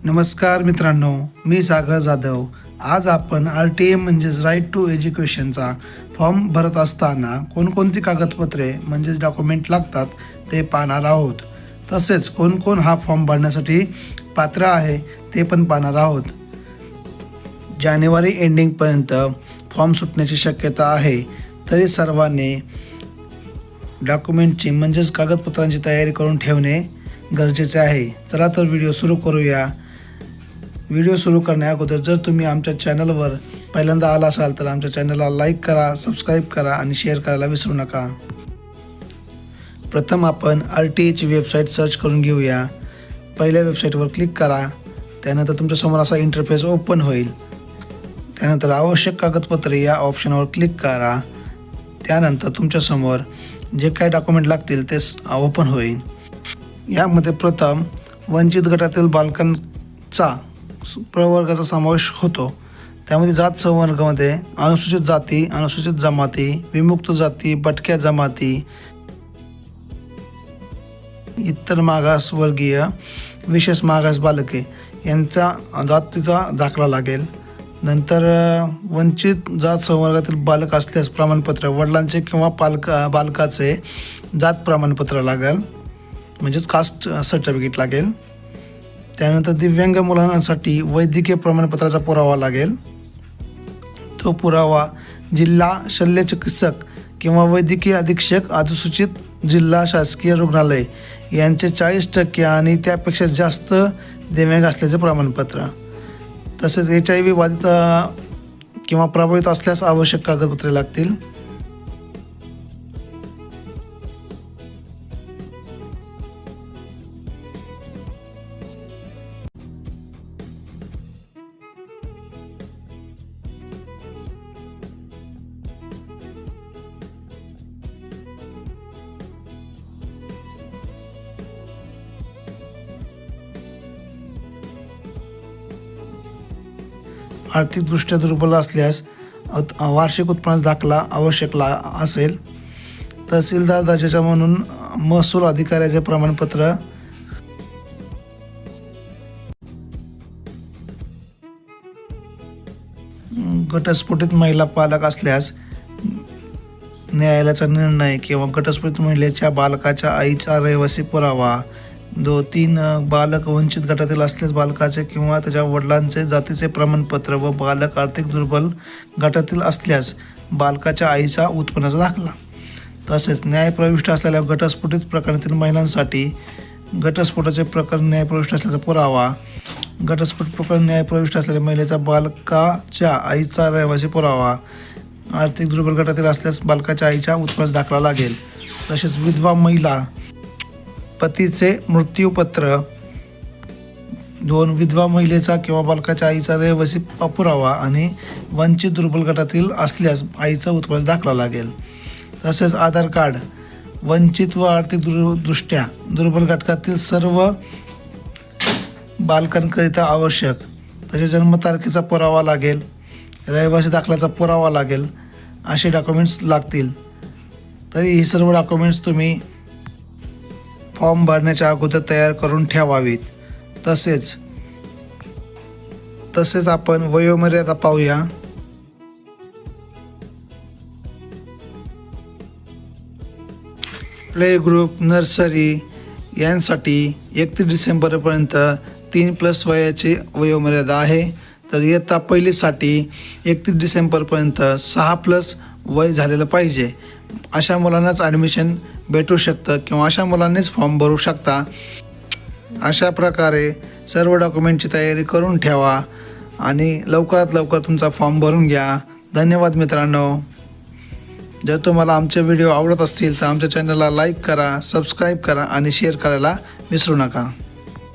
नमस्कार मित्रांनो, मी सागर जाधव। आज आपण RTE म्हणजेच राईट टू एज्युकेशनचा फॉर्म भरत असताना कोणकोणती कागदपत्रे म्हणजेच डॉक्युमेंट लागतात ते पाहणार आहोत। तसेच कोण कोण हा फॉर्म भरण्यासाठी पात्र आहे ते पण पाहणार आहोत। जानेवारी एंडिंगपर्यंत फॉर्म सुटण्याची शक्यता आहे, तरी सर्वांनी डॉक्युमेंटची म्हणजेच कागदपत्रांची तयारी करून ठेवणे गरजेचे आहे। चला तर व्हिडिओ सुरू करूया। व्हिडिओ सुरू करण्याअगोदर जर तुम्ही आमच्या चॅनलवर पहिल्यांदा आला असाल तर आमच्या चॅनलला लाईक करा, सबस्क्राईब करा आणि शेअर करायला विसरू नका। प्रथम आपण RTEची वेबसाईट सर्च करून घेऊया। पहिल्या वेबसाईटवर क्लिक करा। त्यानंतर तुमच्यासमोर असा इंटरफेस ओपन होईल। त्यानंतर आवश्यक कागदपत्रे या ऑप्शनवर क्लिक करा। त्यानंतर तुमच्यासमोर जे काही डॉक्युमेंट लागतील ते ओपन होईल। यामध्ये प्रथम वंचित गटातील बालकांचा प्रवर्गाचा समावेश होतो। त्यामध्ये जात संवर्गामध्ये अनुसूचित जाती, अनुसूचित जमाती, विमुक्त जाती, भटक्या जमाती, इतर मागासवर्गीय, विशेष मागास बालके यांचा जातीचा दाखला लागेल। नंतर वंचित जात संवर्गातील बालक असल्यास प्रमाणपत्र, वडिलांचे किंवा बालकाचे जात प्रमाणपत्र लागेल म्हणजेच कास्ट सर्टिफिकेट लागेल। त्यानंतर दिव्यांग मुलांसाठी वैद्यकीय प्रमाणपत्राचा पुरावा लागेल। तो पुरावा जिल्हा शल्य चिकित्सक किंवा वैद्यकीय अधीक्षक, अनुसूचित जिल्हा शासकीय रुग्णालय यांचे 40% आणि त्यापेक्षा जास्त दिव्यांग असल्याचे प्रमाणपत्र। तसेच HIV बाधित किंवा प्रभावित असल्यास आवश्यक कागदपत्रे लागतील। आर्थिकदृष्ट्या दुर्बल असल्यास वार्षिक उत्पन्न दाखला आवश्यक असेल। तहसीलदार दर्जाचा म्हणून महसूल अधिकाऱ्याचे प्रमाणपत्र, घटस्फोटित महिला पालक असल्यास न्यायालयाचा निर्णय किंवा घटस्फोटित महिलेच्या बालकाच्या आईचा रहिवासी पुरावा, 2-3 बालक वंचित गटातील असल्यास बालकाचे किंवा त्याच्या वडिलांचे जातीचे प्रमाणपत्र व बालक आर्थिक दुर्बल गटातील असल्यास बालकाच्या आईचा उत्पन्नाचा दाखला। तसेच न्यायप्रविष्ट असलेल्या घटस्फोटित प्रकरणातील महिलांसाठी घटस्फोटाचे प्रकरण न्यायप्रविष्ट असल्याचा पुरावा, घटस्फोट प्रकरण न्यायप्रविष्ट असलेल्या महिलेचा बालकाच्या आईचा रहिवासी पुरावा, आर्थिक दुर्बल गटातील असल्यास बालकाच्या आईच्या उत्पन्नाचा दाखला लागेल। तसेच विधवा महिला, पतीचे मृत्यूपत्र, 2 विधवा महिलेचा किंवा बालकाच्या आईचा रहिवासी पुरावा आणि वंचित दुर्बल गटातील असल्यास आईचा उत्पन्न दाखला लागेल। तसेच आधार कार्ड, वंचित व आर्थिक दृष्ट्या दुर्बल घटकातील सर्व बालकांकरिता आवश्यक। तसेच जन्मतारखेचा पुरावा लागेल, रहिवासी दाखल्याचा पुरावा लागेल, असे डॉक्युमेंट्स लागतील। तरी ही सर्व डॉक्युमेंट्स तुम्ही फॉर्म भरण्याच्या अगोदर तयार करून ठेवावीत। तसेच आपण वयोमर्यादा पाहूया। प्ले ग्रुप, नर्सरी यांसाठी 31 डिसेंबरपर्यंत 3+ वयाची वयोमर्यादा आहे। तर इयत्ता पहिलीसाठी 31 डिसेंबरपर्यंत 6+ वय झालेलं पाहिजे। अशा मुलांनाच ॲडमिशन भेटू शकतं किंवा अशा मुलांनीच फॉर्म भरू शकता। अशा प्रकारे सर्व डॉक्युमेंटची तयारी करून ठेवा आणि लवकरात लवकर तुमचा फॉर्म भरून घ्या। धन्यवाद मित्रांनो। जर तुम्हाला आमचे व्हिडिओ आवडत असतील तर आमच्या चॅनलला लाईक करा, सबस्क्राईब करा आणि शेअर करायला विसरू नका।